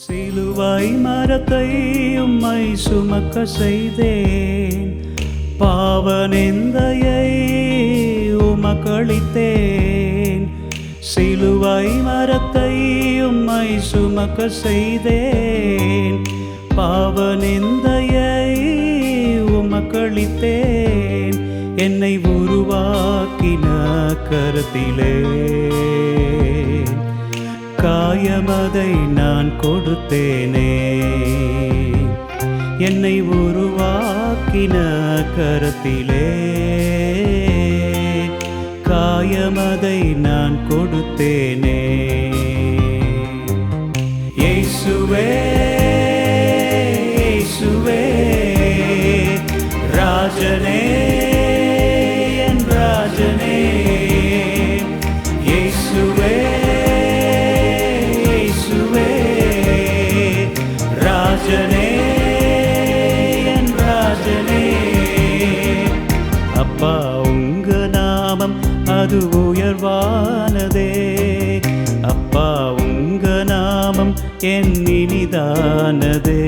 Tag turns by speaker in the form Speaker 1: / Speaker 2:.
Speaker 1: சிலுவை மரத்தை உம்மை சுமக்க செய்தேன், பாவநிந்தையை உமக்களித்தேன். சிலுவை மரத்தை உம்மை சுமக்க செய்தேன், பாவநிந்தையை உமக்களித்தேன். என்னை உருவாக்கின கரத்திலே காயமதை நான் கொடுத்தேனே. என்னை உருவாக்கின கரத்திலே காயமதை நான் கொடுத்தேனே. இயேசுவே இயேசுவே ராஜனே என் ராஜனே. இயேசுவே இயேசுவே ராஜனே என் ராஜனே. அப்பா உங்க நாமம் அது உயர்வானதே, அப்பா உங்க நாமம் என் இனிதானதே.